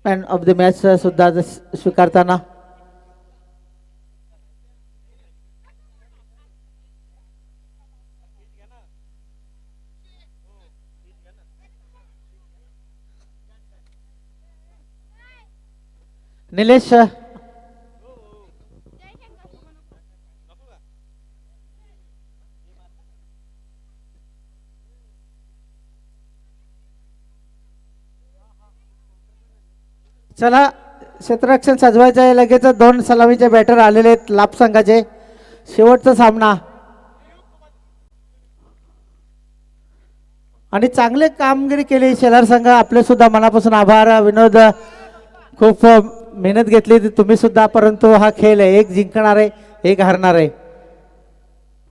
Man of the match सुद्धा स्वीकारताना निलेश चला क्षेत्ररक्षण सजवायचं आहे. लगेच दोन सलामीचे बॅटर आलेले आहेत लाभ संघाचे. शेवटचा सामना आणि चांगले कामगिरी केली शेलार संघ. आपले सुद्धा मनापासून आभार. विनोद खूप मेहनत घेतली तुम्ही सुद्धा, परंतु हा खेळ आहे, एक जिंकणार आहे एक हारणार आहे.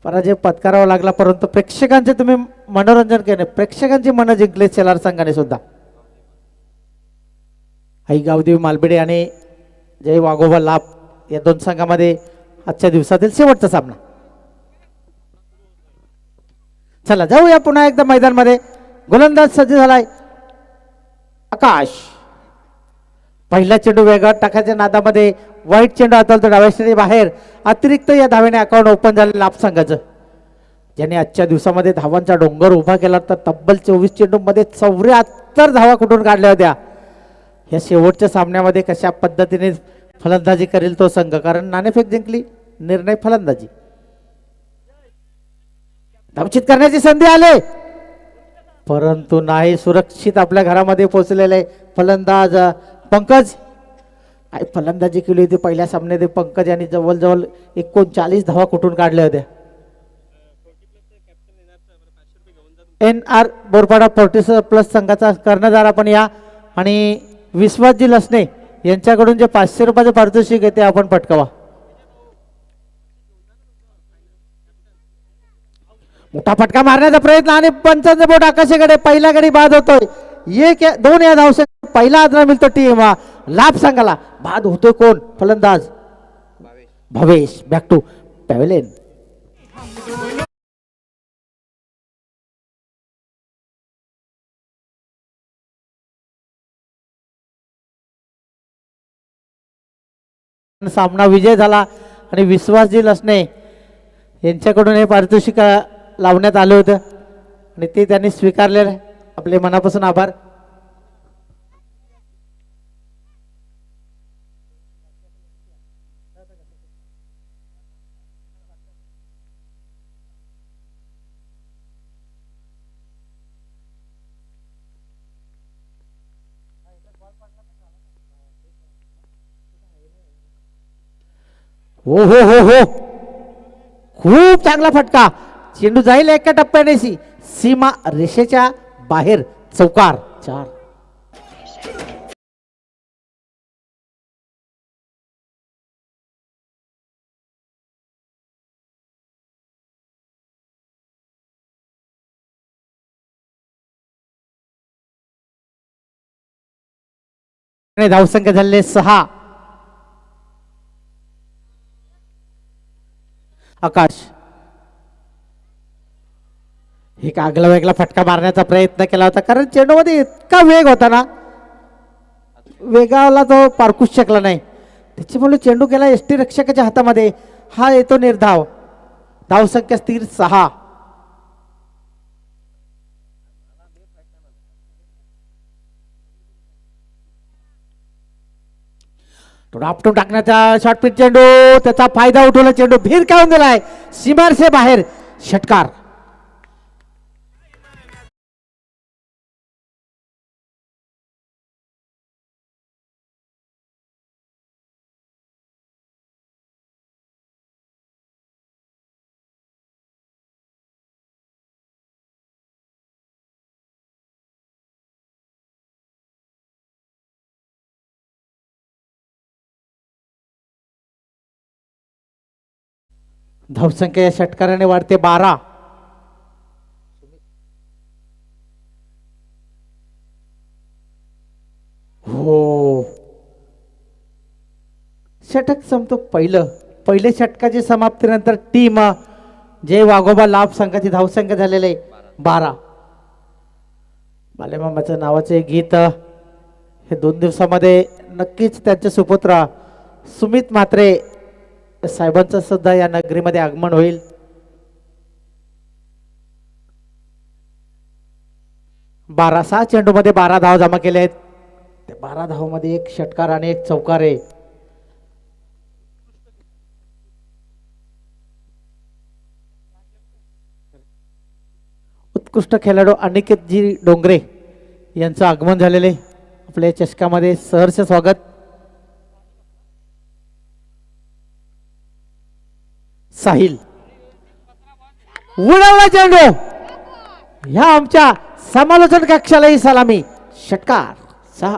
पराजय पत्करावा लागला परंतु प्रेक्षकांचे तुम्ही मनोरंजन केले, प्रेक्षकांची मनं जिंकले शेलार संघाने सुद्धा. आई गावदेवी मालबेडे आणि जय वाघोबा लाभ या दोन संघामध्ये आजच्या दिवसातील शेवटचा सामना. चला जाऊया पुन्हा एकदा मैदानमध्ये. गोलंदाज सज्ज झालाय आकाश. पहिला चेंडू वेगात टाकायच्या नादामध्ये वाईट चेंडू हाताळतो डाव्या बाहेर. अतिरिक्त या धावेने अकाउंट ओपन झाले लाभ संघाचं, ज्याने आजच्या दिवसामध्ये धावांचा डोंगर उभा केला. तर तब्बल 24 चेंडूमध्ये 74 धावा कुठून काढल्या होत्या. या शेवटच्या सामन्यामध्ये कशा पद्धतीने फलंदाजी करेल तो संघ, कारण नाणेफेक जिंकली, निर्णय फलंदाजी. धावचित करण्याची संधी आले परंतु नाही, सुरक्षित आपल्या घरामध्ये पोहोचलेले फलंदाज पंकज. काय फलंदाजी केली होती पहिल्या सामन्यात पंकज यांनी. जवळजवळ 39 धावा कुठून काढल्या होत्या. NR बोरपाडा 40+ संघाचा कर्णधार आपण या आणि विश्वासजी लसणे यांच्याकडून जे 500 रुपयाचे पारितोषिक आहे ते आपण पटकावा. मोठा फटका मारण्याचा प्रयत्न आणि पंचांचा बोट आकाशाकडे. पहिला गडी बाद होतोय. 1-2 या धावसंख्या पहिला आदरा मिळतो टीम लाभ संघाला. बाद होतोय कोण? फलंदाज भावेश. Back to pavilion. सामना विजय झाला आणि विश्वासजी लसणे यांच्याकडून हे पारितोषिक लावण्यात आलं होतं आणि ते त्यांनी स्वीकारले. आपले मनापासून आभार. हो हो हो हो, खूप चांगला फटका. चेंडू जाईल एका टप्प्याने सीमा रेषेच्या बाहेर. चौकार 4. धावसंख्या झाले 6. आकाश एक आगला वेगळा फटका मारण्याचा प्रयत्न केला होता, कारण चेंडूमध्ये इतका वेग होता ना, वेगाला तो पारखूच शकला नाही. त्याच्यामुळे चेंडू गेला एसटी रक्षकाच्या हातामध्ये. हा येतो निर्धाव. धावसंख्या स्थिर 6. थोडा आपटून टाकण्याचा शॉर्ट पिच चेंडू, त्याचा फायदा उठवला. चेंडू भिरकावून दिलाय सीमारसे बाहेर. षटकार. धावसंख्या या षटकाराने वाढते 12. हो, षटक संपतो. पहिले षटकाची समाप्तीनंतर टीम जय वाघोबा लाभ संघाची धावसंख्या झालेले 12. बालेमामाचं नावाचे गीत हे 2 दिवसामध्ये नक्कीच त्यांचे सुपुत्र सुमित म्हात्रे साहेबांचं सुद्धा या नगरीमध्ये आगमन होईल. बारा 6 चेंडूमध्ये 12 धाव जमा केले आहेत. त्या 12 धावामध्ये एक षटकार आणि एक चौकार आहे. उत्कृष्ट खेळाडू अनिकेतजी डोंगरे यांचं आगमन झालेले आपल्या चषकामध्ये सहर्ष स्वागत. साहिल उडवला चेंडू, ह्या आमच्या समालोचन कक्षालाही सलामी. षटकार 6.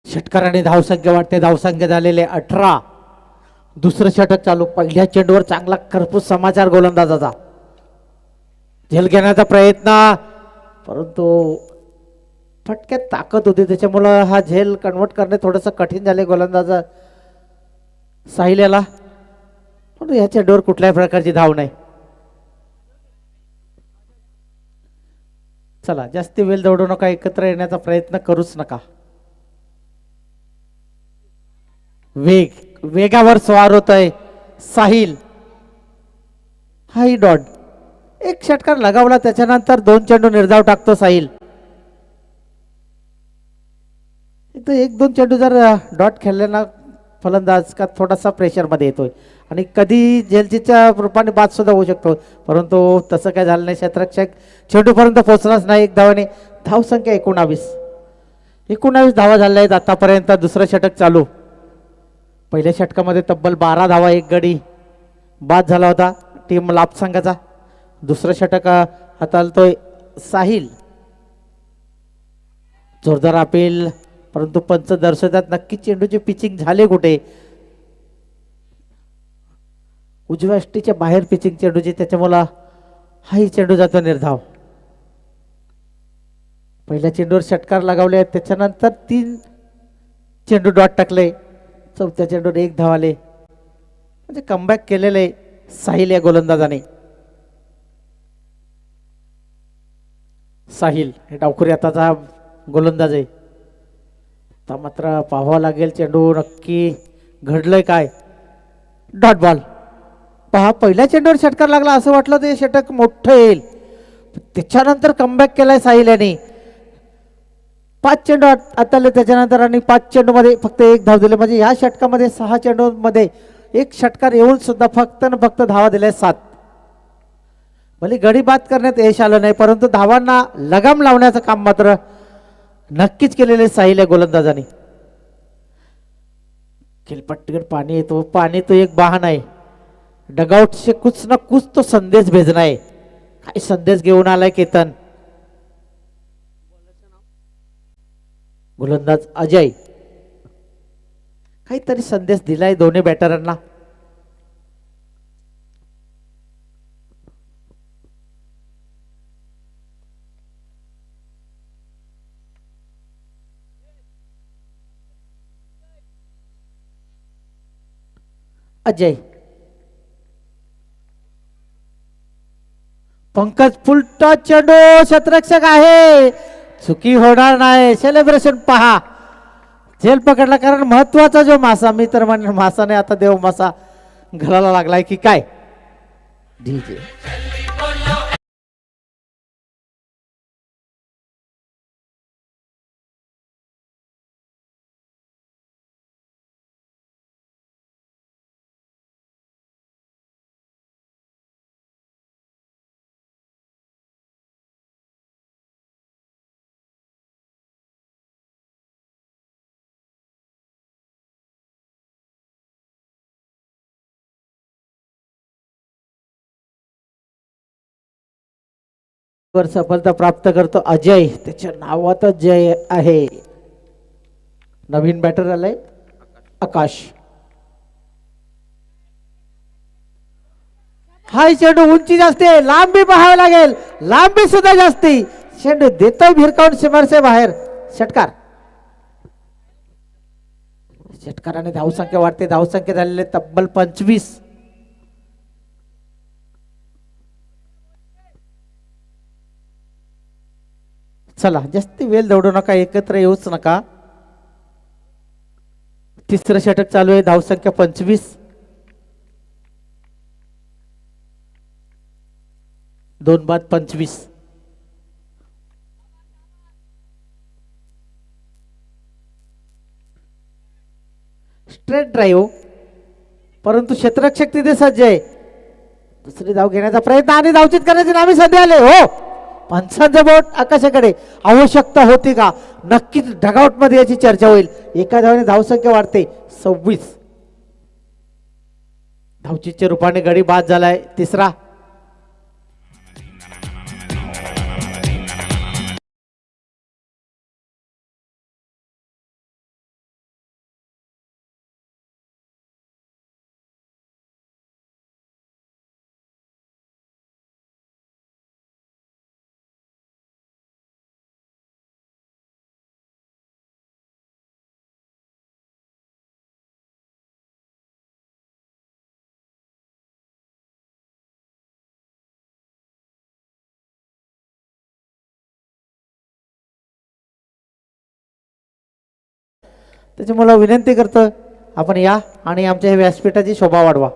षटकाराने धावसंख्या वाटते. धावसंख्या झालेले 18. दुसरं षटक चालू. पहिल्या चेंडूवर चांगला खरपूस समाचार गोलंदाजाचा. झेल घेण्याचा प्रयत्न, परंतु फटक्यात ताकद होती त्याच्यामुळं हा झेल कन्वर्ट करणे थोडंसं कठीण झाले गोलंदाज साहिल याला. पण या चेंडूवर कुठल्याही प्रकारची धाव नाही. चला जास्ती वेळ दौडू नका, एकत्र येण्याचा प्रयत्न करूच नका. वेगावर स्वार होत आहे साहिल. हाही डॉट. एक षटकार लगावला त्याच्यानंतर 2 चेंडू निर्धाव टाकतो साहिल. एक 2 चेंडू जर डॉट खेळल्याना फलंदाज का थोडासा प्रेशर मध्ये येतोय आणि कधी जेलचीच्या रूपाने बाद सुद्धा होऊ शकतो, परंतु तसं काय झालं नाही. क्षेत्ररक्षक चेंडूपर्यंत पोहोचलाच नाही. एक धावाने. धावसंख्या 19 धावा झाल्या आहेत आतापर्यंत. दुसरं षटक चालू. पहिल्या षटकामध्ये तब्बल 12 धावा, एक गडी बाद झाला होता टीम लाभ संघाचा. दुसरं षटक हाताळतोय साहिल. जोरदार अपील, परंतु पंच दर्शवतात नक्की चेंडूची पिचिंग झाले कुठे. उजव्या अष्टीच्या बाहेर पिचिंग चेंडूची, त्याच्यामुळे हाही चेंडू जातो निर्धाव. पहिल्या चेंडूवर षटकार लगावले आहेत, त्याच्यानंतर 3 चेंडू डॉट टाकले. चौथ्या चेंडूवर 1 धाव आले. म्हणजे कमबॅक केलेले साहिल या गोलंदाजाने. साहिल हे डावखुरी आताचा गोलंदाज आहे. आता मात्र पाहावं लागेल चेंडू नक्की घडलंय काय. Dot ball. पहा पहिल्या चेंडूवर षटकार लागला, असं वाटलं ते षटक मोठं येईल, त्याच्यानंतर कमबॅक केलाय साहिल यांनी. 5 चेंडू आताले त्याच्यानंतर आणि 5 चेंडू मध्ये फक्त 1 धाव दिले. म्हणजे या षटकामध्ये 6 चेंडू मध्ये 1 षटकार येऊन सुद्धा फक्त न फक्त धावा दिल्या 7. भले गडी बाद करण्यात यश आलं नाही, परंतु धावांना लगाम लावण्याचं काम मात्र नक्कीच केलेले साहिल या गोलंदाजाने. खेलपट्टीवर पाणी येतो. पाणी तो एक बहाना आहे. डगआउट से कुछ ना कुछ तो संदेश भेजना है. काय संदेश घेऊन आलाय केतन. गोलंदाज अजय काहीतरी संदेश दिलाय दोन्ही बॅटरांना. अजय. पंकज फुलटॉस चेंडू. क्षेत्ररक्षक आहे, चुकी होणार नाही. सेलिब्रेशन पहा. झेल पकडला, कारण महत्वाचा जो मासा, मी तर म्हणेन मासाने आता देव मासा घालायला लागलाय की काय. डीजे वर सफलता प्राप्त करतो अजय. त्याच्या नावातच जय आहे. नवीन बॅटर आलाय आकाश. हाय चेंडू उंची जास्त आहे, लांबी पाहावी लागेल, लांबी सुद्धा जास्ती. चेंडू देतो भिरकावून सीमारसे बाहेर. षटकार. षटकाराने धावसंख्या वाढते. धावसंख्या झालेले तब्बल 25. चला जास्ती वेळ दौडू नका, एकत्र येऊच नका. तिसरं षटक चालू आहे. धावसंख्या 25. 2 बाद 25. स्ट्रेट ड्राईव्ह, परंतु क्षेत्ररक्षक तिथे सज्ज आहे. दुसरी धाव घेण्याचा प्रयत्न आणि धावचित करण्याची नामी संधी आले. हो, पंचांचं बोट आकाशाकडे. आवश्यकता होती का? नक्कीच डगआउट मध्ये याची चर्चा होईल. एका धावाने धावसंख्या वाढते 26. धावचीच्या रूपाने गडी बाद झालाय. तिसरा. त्याच्यामुळे विनंती करतो, आपण या आणि आमच्या हे व्यासपीठाची शोभा वाढवा.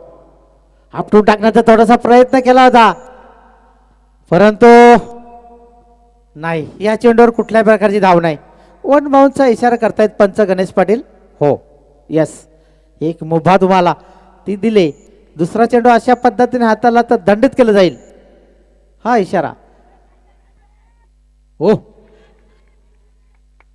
आपटून टाकण्याचा थोडासा प्रयत्न केला होता, परंतु नाही. या चेंडूवर कुठल्या प्रकारची धाव नाही. वन बाउंसचा इशारा करतायत पंच गणेश पाटील. हो, यस, एक मुभा तुम्हाला ती दिले. दुसरा चेंडू अशा पद्धतीने हाताला तर दंडित केलं जाईल, हा इशारा. हो,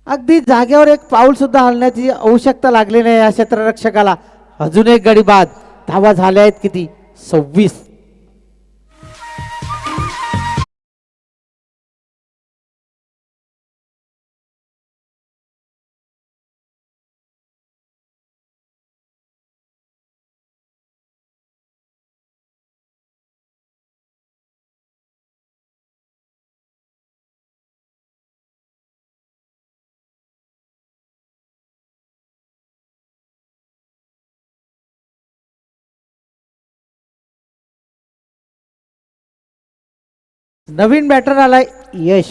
अगदी जागेवर एक पाऊल सुद्धा हलण्याची आवश्यकता लागली नाही या क्षेत्ररक्षकाला. अजून एक गडी बाद. धावा झाल्या आहेत किती? 26. नवीन बॅटर आलाय यश.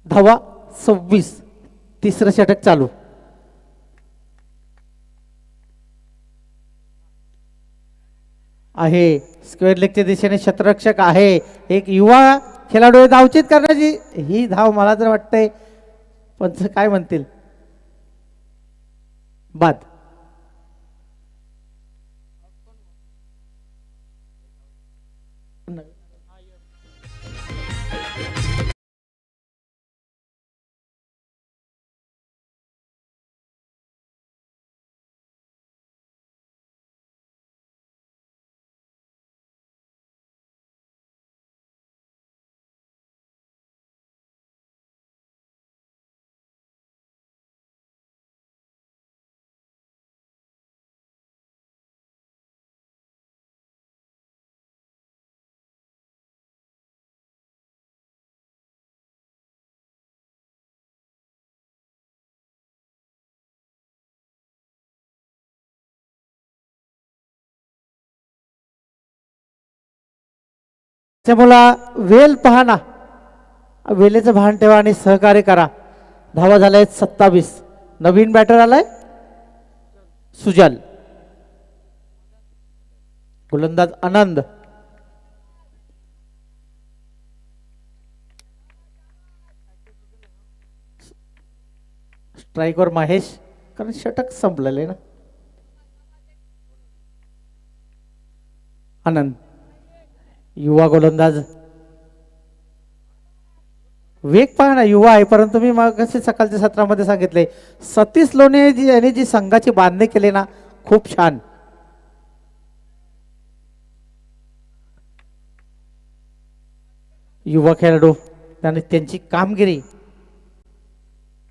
धावा 26. तिसरं षटक चालू आहे. स्क्वेअर लेगच्या दिशेने क्षेत्ररक्षक आहे. एक युवा खेळाडू धावचित करण्याची ही धाव मला तर वाटतंय पंच काय म्हणतील, बाद. त्यामुळे वेल पहा, वेलेचं भान ठेवा आणि सहकार्य करा. धावा झाल्या 27. नवीन बॅटर आलाय सुजल. गोलंदाज आनंद. स्ट्राईकवर महेश, कारण षटक संपलेले ना. आनंद युवा गोलंदाज. वेग पहा ना, युवा आहे, परंतु मी मागाशी सकाळच्या सत्रामध्ये सांगितले सतीश लोणे यांनी जी संघाची बांधणी केली ना, खूप छान. युवा खेळाडू आणि त्यांची कामगिरी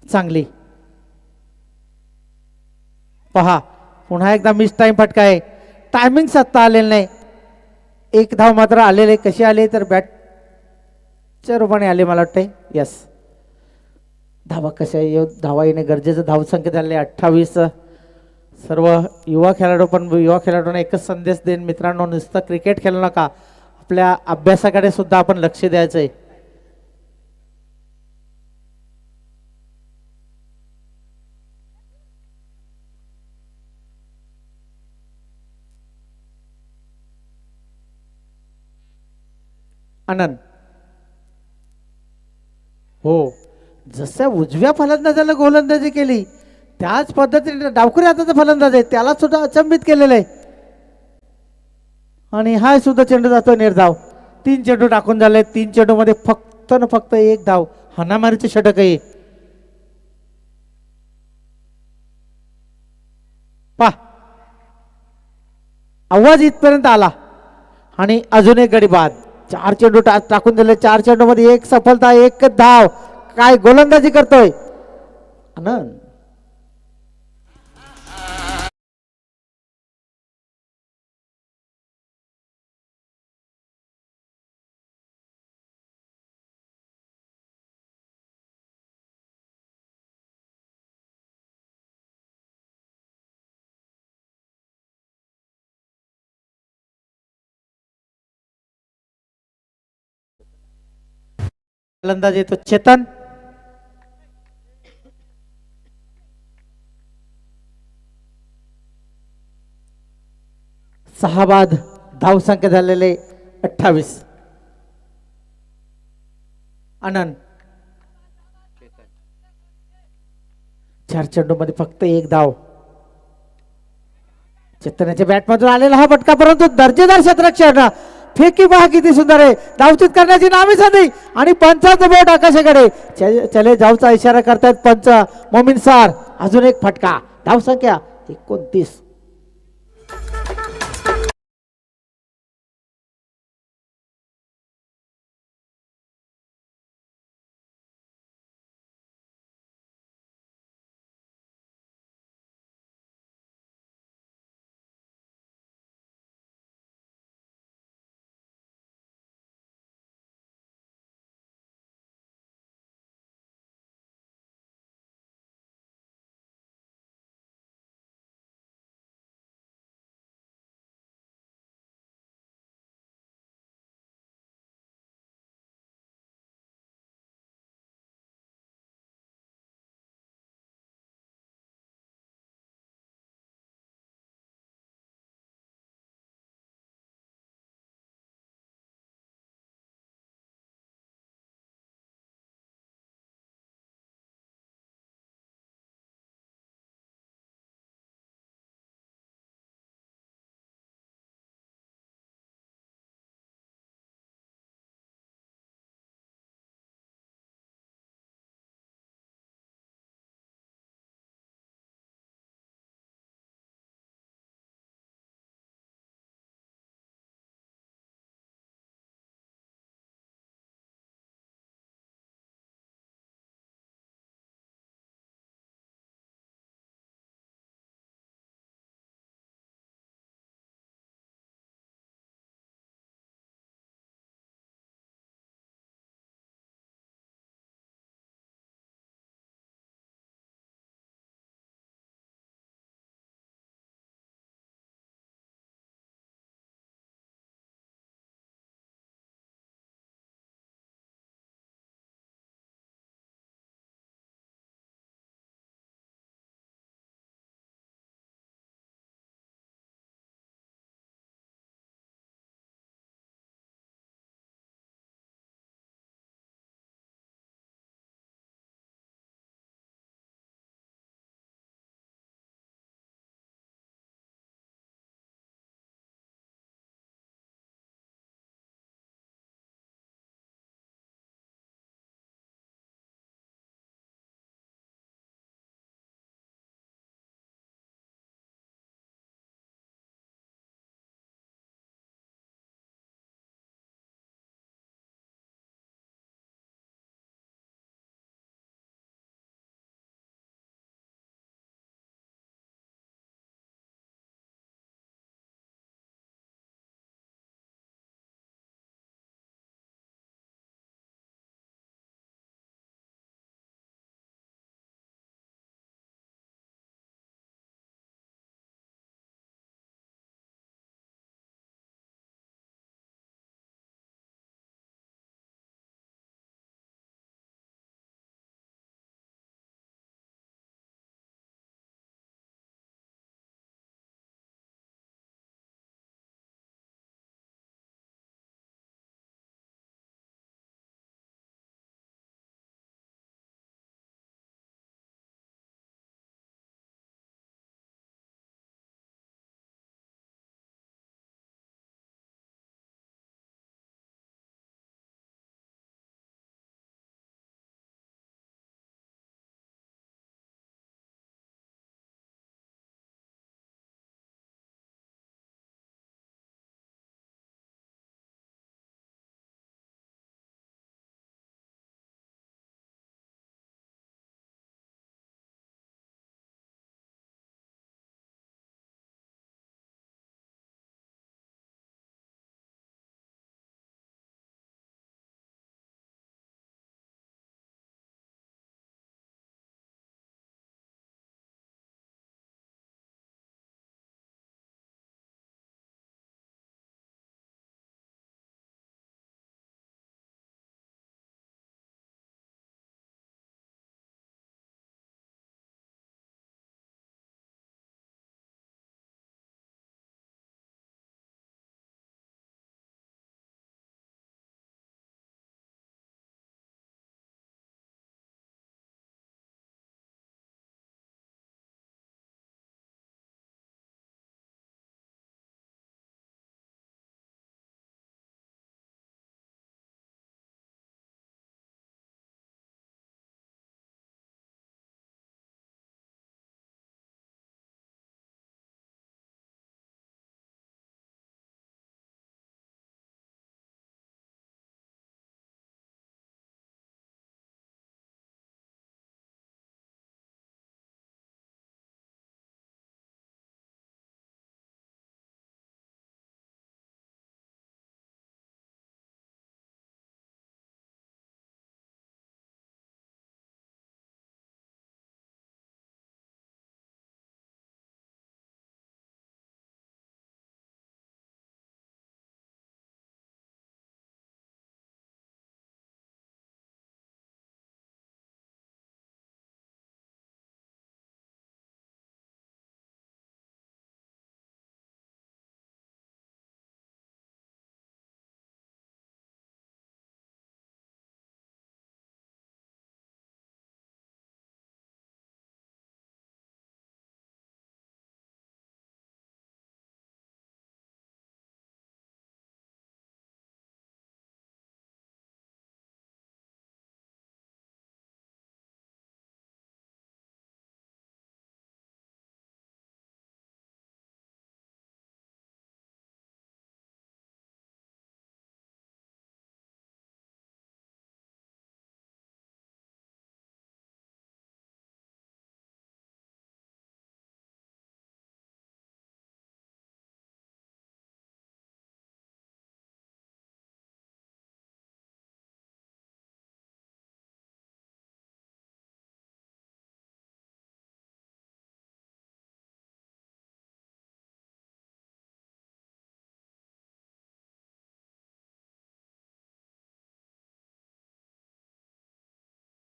चांगली. पहा पुन्हा एकदा मिस टाइम फटका आहे. टायमिंग साधता आलेलं नाही. एक धाव मात्र आलेले, कशी आले तर बॅटच्या रूपाने आले मला वाटते. यस, धावा कशा धावा येणे गरजेचं. धावसंख्या झाले 28. सर्व युवा खेळाडू, पण युवा खेळाडूंना एकच संदेश देईन मित्रांनो, नुसतं क्रिकेट खेळू नका, आपल्या अभ्यासाकडे सुद्धा आपण लक्ष द्यायचंय. आनंद, हो, जसं उजव्या फलंदाजाला गोलंदाजी केली त्याच पद्धतीने डावखुरी हाताचा फलंदाज आहे त्याला सुद्धा अचंबित केलेलं आहे. आणि हा सुद्धा चेंडू जातो निर्धाव. 3 चेंडू टाकून झाले. 3 चेंडू मध्ये फक्त न फक्त एक धाव. हाणामारीचे षटक आहे. पा, आवाज इथपर्यंत आला आणि अजून एक गडी बाद. 4 चेंडू टाकून दिले. 4 चेंडू मध्ये एक सफलता, एक धाव. काय गोलंदाजी करतोय आनंद. फलंदाज येतो चेतन. सहा बाद. धाव संख्या झालेले 28. आनंद, 4 चेंडू मध्ये फक्त एक धाव. चेतनाच्या बॅटमधून आलेला हा फटका, परंतु दर्जेदार क्षेत्ररक्षण. फेकी पहा किती सुंदर आहे. धावचित करण्याची नामी संधी आणि पंचाचं बोट आकाशाकडे. चले जाऊचा इशारा करतायत पंच मोमीन सर. अजून एक फटका. धाव संख्या 29.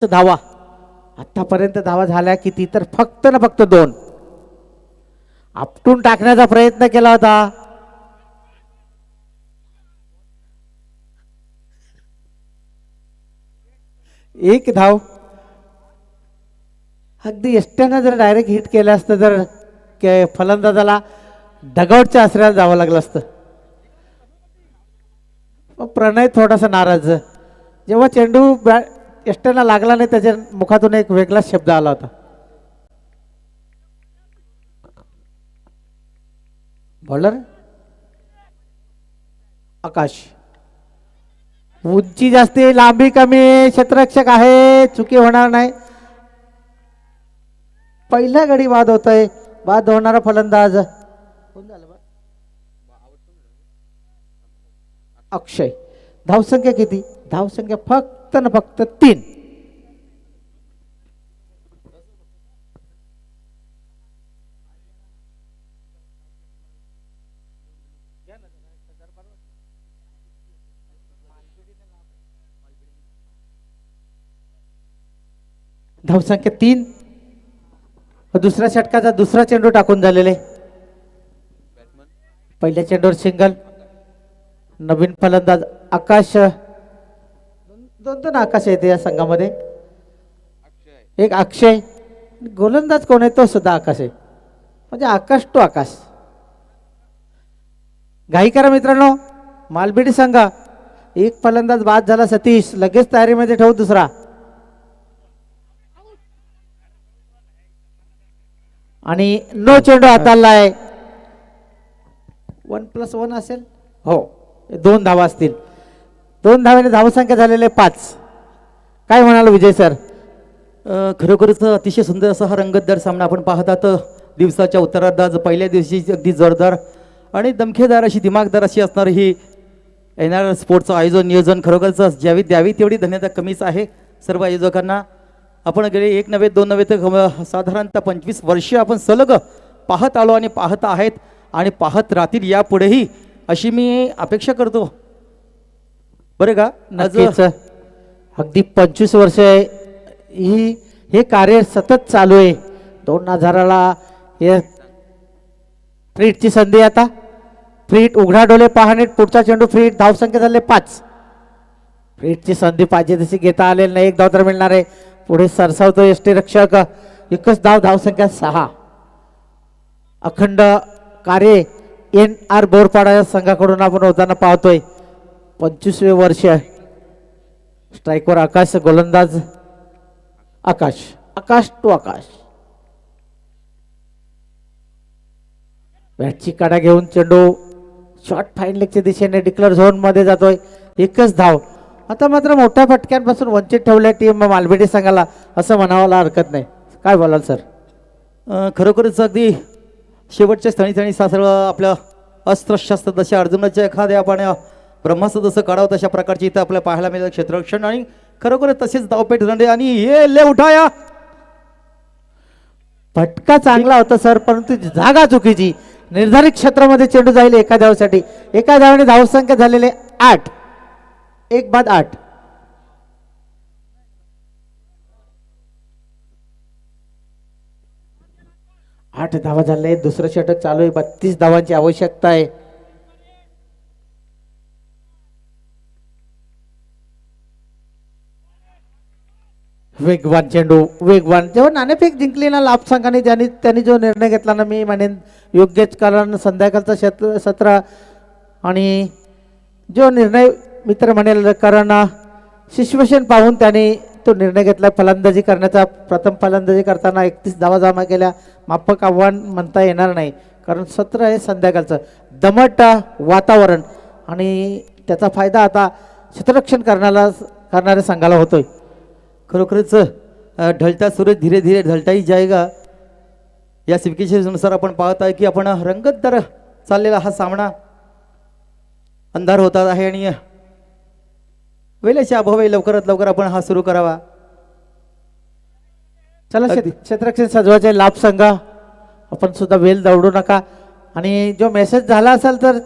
धावा आतापर्यंत धावा झाल्या किती तर फक्त ना फक्त 2. आपटून टाकण्याचा प्रयत्न केला होता. एक धाव अगदी एसट्यानं जर डायरेक्ट हिट केलं असतं तर फलंदाजाला डगआउटच्या आसऱ्याला जावं लागलं असतं. प्रणय थोडासा नाराज जेव्हा चेंडू एसट्याला लागला नाही त्याच्या मुखातून एक वेगळा शब्द आला होता. बॉलर आकाश उंची जास्ती लांबी कमी क्षेत्ररक्षक आहे चुकी होणार नाही. पहिल्या गडी बाद होतोय बाद होणारा फलंदाज अक्षय. धावसंख्या किती धावसंख्या फक्त ना फक्त 3. धावसंख्या 3. दुसऱ्या षटकाचा दुसरा चेंडू टाकून झालेले. पहिल्या चेंडूवर सिंगल. नवीन फलंदाज आकाश. दोन आकाश येते या संघामध्ये. एक अक्षय गोलंदाज कोण आहे तो सुद्धा आकाश आहे म्हणजे आकाश टू आकाश. घाई करा मित्रांनो मालबेडी संघ. एक फलंदाज बाद झाला सतीश लगेच तयारीमध्ये ठेवू दुसरा. आणि नो चेंडू हाताळला आहे. 1+1 असेल हो 2 धावा असतील. 2 धाव्याने धावसंख्या झालेले 5. काय म्हणाल विजय सर. खरोखरच अतिशय सुंदर असा हा रंगतदार सामना आपण पाहतात. दिवसाच्या उत्तरार्धात पहिल्या दिवशी अगदी जोरदार आणि दमखेदार अशी दिमागदार अशी असणार ही येणार स्पोर्टचं आयोजन नियोजन खरोखरच ज्यावी द्यावी तेवढी धन्यता कमीच आहे सर्व आयोजकांना. आपण गेले 1 नव्हे 2 नव्हे तर साधारणतः 25 वर्ष आपण सलग पाहत आलो आणि पाहत आहेत आणि पाहत राहतील यापुढेही अशी मी अपेक्षा करतो बरं का. नक्कीच अगदी 25 वर्ष हे कार्य सतत चालू आहे. 2000ला हे फ्रीटची संधी. आता फ्रीट उघडा डोले पहाणीत पुढचा चेंडू फ्रीट धावसंख्या झाले 5. फ्रीटची संधी पाहिजे तशी घेता आलेली नाही. 1 धाव तर मिळणार आहे. पुढे सरसावतो यष्टीरक्षक. एकच धावसंख्या 6. अखंड कार्य NR बोरपाडा या संघाकडून आपण होताना पाहतोय. 25वे वर्ष. स्ट्राईकवर आकाश गोलंदाज आकाश. आकाश टू आकाश. बॅटची काढा घेऊन चेंडू शॉर्ट फाईन लेगच्या दिशेने डिक्लेअर झोन मध्ये जातोय. एकच धाव. आता मात्र मोठ्या फटक्यांपासून वंचित ठेवल्या टीम मालबेडी संघाला असं म्हणायला हरकत नाही. काय बोलाल सर. खरोखरच अगदी शेवटच्या स्थळी सर्व आपल्या अस्त्रशस्त्र जसे अर्जुनाच्या एखाद्या आपण ब्रह्मास्त्र जसं काढावं तशा प्रकारची इथं आपल्याला पाहायला मिळतं क्षेत्ररक्षण आणि खरोखरच तसेच धावपेठ रंडे आणि हे ले उठाया. फटका चांगला होता सर परंतु जागा चुकीची. निर्धारित क्षेत्रामध्ये चेंडू जाईल एका धावसाठी. एका धावाने धावसंख्या झालेले 8. 1 बाद 8. आठ धावा झाले. दुसरं षटक चालू आहे. 32 धावांची आवश्यकता आहे. वेगवान चेंडू वेगवान. जेव्हा नाणेफेक जिंकली ना लाभ संघाने त्यांनी जो निर्णय घेतला ना मी म्हणेन योग्यच. कारण संध्याकाळचं सत्र आणि जो निर्णय मित्र म्हणेल कारण सिच्युएशन पाहून त्यांनी तो निर्णय घेतला फलंदाजी करण्याचा. प्रथम फलंदाजी करताना 31 धावा जमा केल्या. माफक आव्हान म्हणता येणार नाही कारण सत्र आहे संध्याकाळचं. दमट वातावरण आणि त्याचा फायदा आता क्षेत्ररक्षण करणाऱ्या संघाला होतोय. खरोखरच ढलता सूरज धीरे धीरे ढलता ही जाएगा या सिक्वेन्सनुसार आपण पाहत आहे की आपण रंगतदार चाललेला हा सामना अंधार होता आहे आणि वेळेच्या अभावी लवकरात लवकर आपण हा सुरू करावा. चला क्षेत्ररक्षण सजवायचे लाभ संघ. आपण सुद्धा वेल दौडू नका. आणि जो मेसेज झाला असेल तर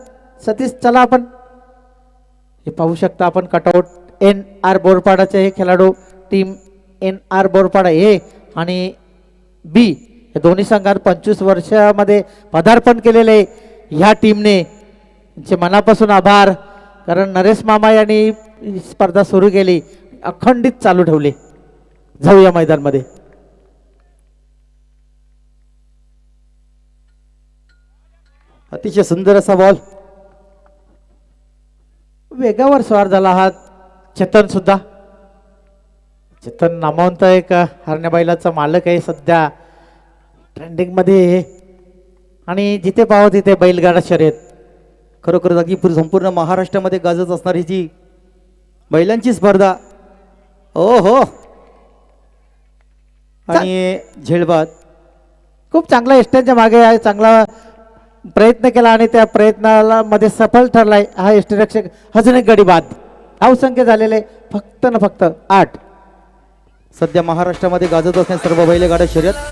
सतीश चला आपण हे पाहू शकता आपण कटआउट NR बोरपाडाचे हे खेळाडू टीम NR बोरपाडा ए आणि बी या दोन्ही संघात 25 वर्षामध्ये पदार्पण केलेले ह्या टीमने त्यांचे मनापासून आभार. कारण नरेश मामा यांनी ही स्पर्धा सुरू केली, अखंडित चालू ठेवली. जाऊया मैदानमध्ये. अतिशय सुंदर असा बॉल, वेगावर स्वार झाला हा चेतन सुद्धा. चेतन नामवंत एक हरण्या बैलाचा मालक आहे, सध्या ट्रेंडिंग मध्ये आहे आणि जिथे पाहावं तिथे बैलगाडा शर्यत. खरोखर अगदी संपूर्ण महाराष्ट्रामध्ये गाजत असणारी जी बैलांची स्पर्धा. ओ हो, आणि झेलबाद खूप चांगला एसट्यांच्या मागे आहे, चांगला प्रयत्न केला आणि त्या प्रयत्नाला मध्ये सफल ठरलाय हा एसटी रक्षक. अजून एक गडी बाद. धावसंख्या झालेले फक्त न फक्त 8. सध्या महाराष्ट्रामध्ये गाजत असणारी सर्व बैलगाडा शर्यत.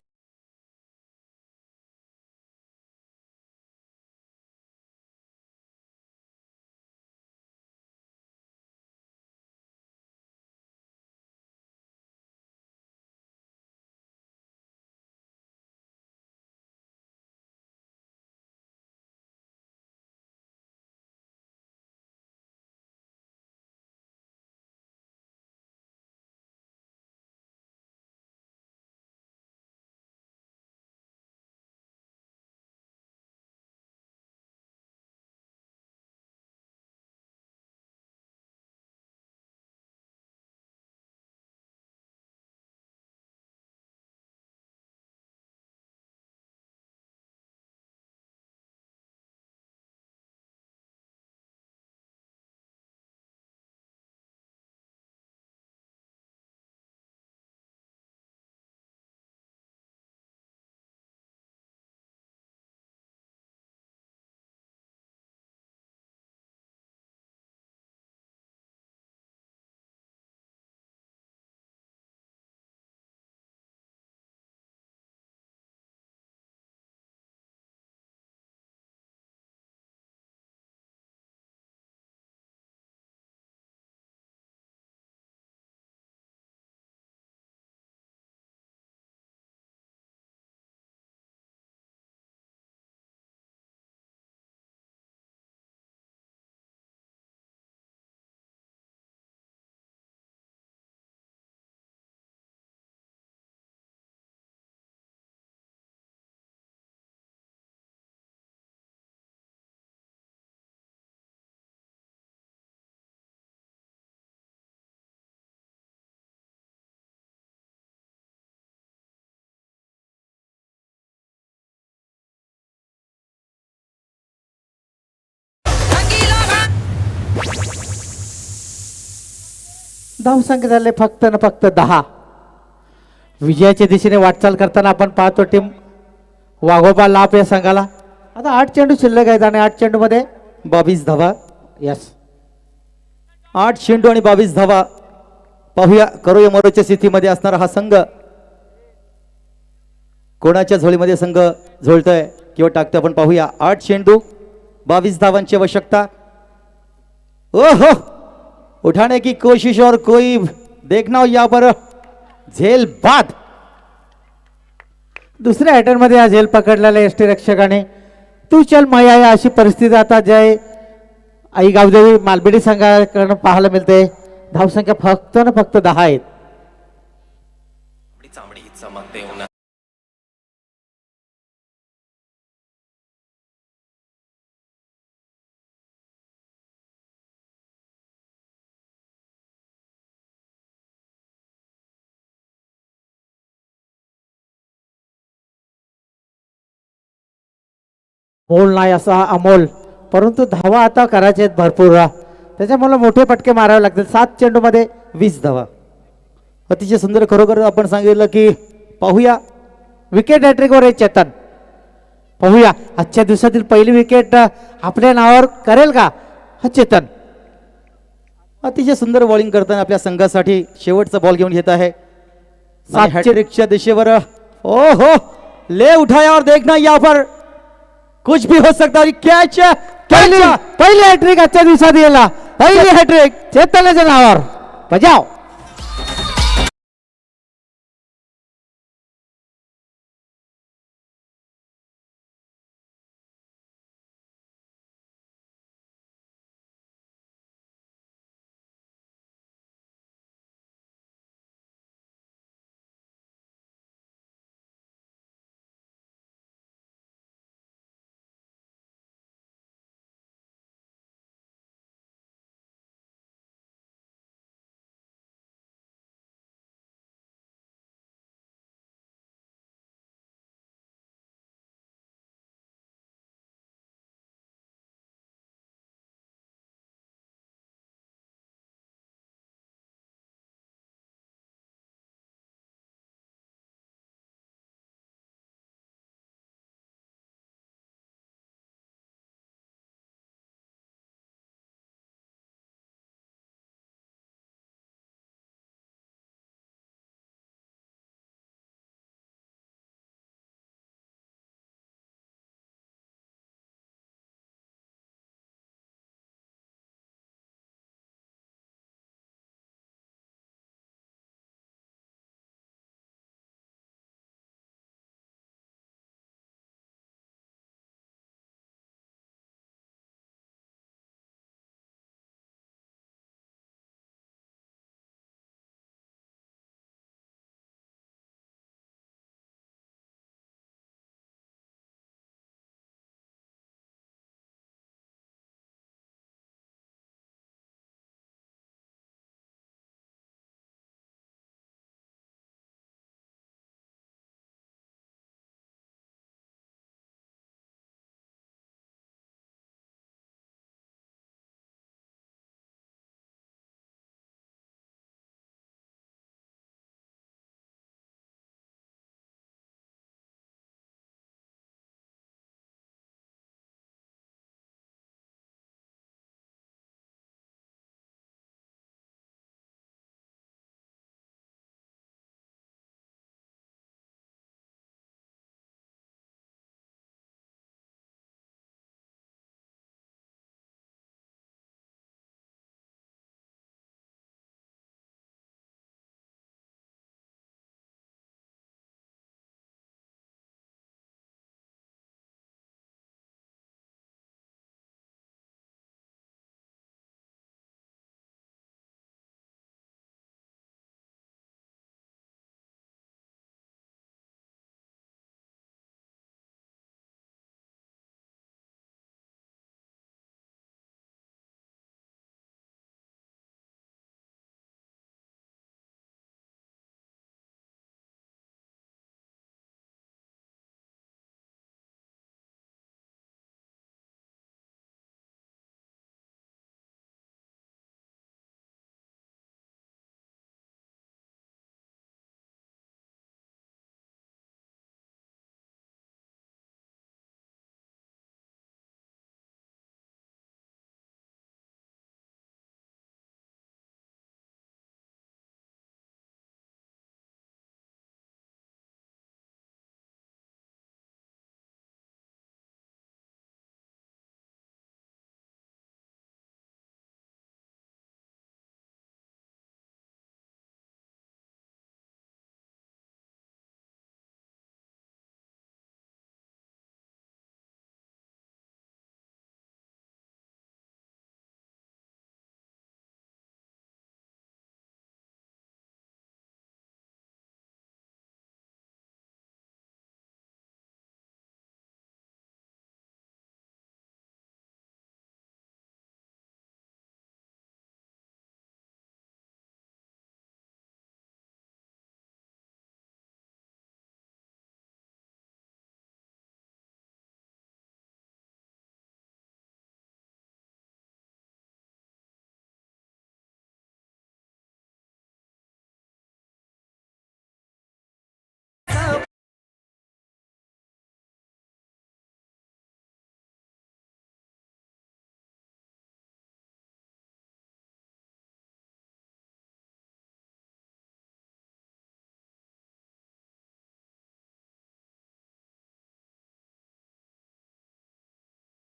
धावसंख्या झाले फक्त न फक्त 10. विजयाच्या दिशेने वाटचाल करताना आपण पाहतो टीम वाघोबा लाप या संघाला. आता 8 चेंडू शिल्लक आहेत आणि 8 चेंडू मध्ये 22 धावा. यस, 8 चेंडू आणि 22 धावा. पाहूया करोया मरोच्या स्थितीमध्ये असणारा हा संघ कोणाच्या झोळीमध्ये संघ झोलतोय किंवा टाकतोय आपण पाहूया. 8 चेंडू 22 धावांची आवश्यकता. ओहो, उठाने की कोशिश और कोई देखना हो यहाँ पर झेल बाद. दुसऱ्या अटेम्प्ट मध्ये हा झेल पकडलेला एसटी रक्षकाने. तू चल मया या अशी परिस्थिती आता जय आई गावदेवी मालबेडी संघाकडून पाहायला मिळते. धावसंख्या फक्त न फक्त 10 आहेत. चामडी चमकते उन्हात. मोल नाही असा अमोल, परंतु धावा आता करायचे आहेत भरपूर. त्याच्यामुळे मोठे पटके मारावे लागतील. 7 चेंडू मध्ये 20 धावा. अतिशय सुंदर. खरोखर आपण सांगितलं की पाहूया विकेट हॅट्रिकवर आहे चेतन. पाहूया आजच्या दिवसातील पहिली विकेट आपल्या नावावर करेल का हा चेतन. अतिशय सुंदर बॉलिंग करताना आपल्या संघासाठी शेवटचा बॉल घेऊन घेत आहे. 7 हॅट्रिकच्या दिशेवर. ओ हो, ले उठाया और देखना यहाँ पर कुछ भी हो सकता है. कॅच. पहिली हॅट्रिक आजच्या दिवसात गेला. पहिली हॅट्रिक चेतनच्या नावावर. बजाव.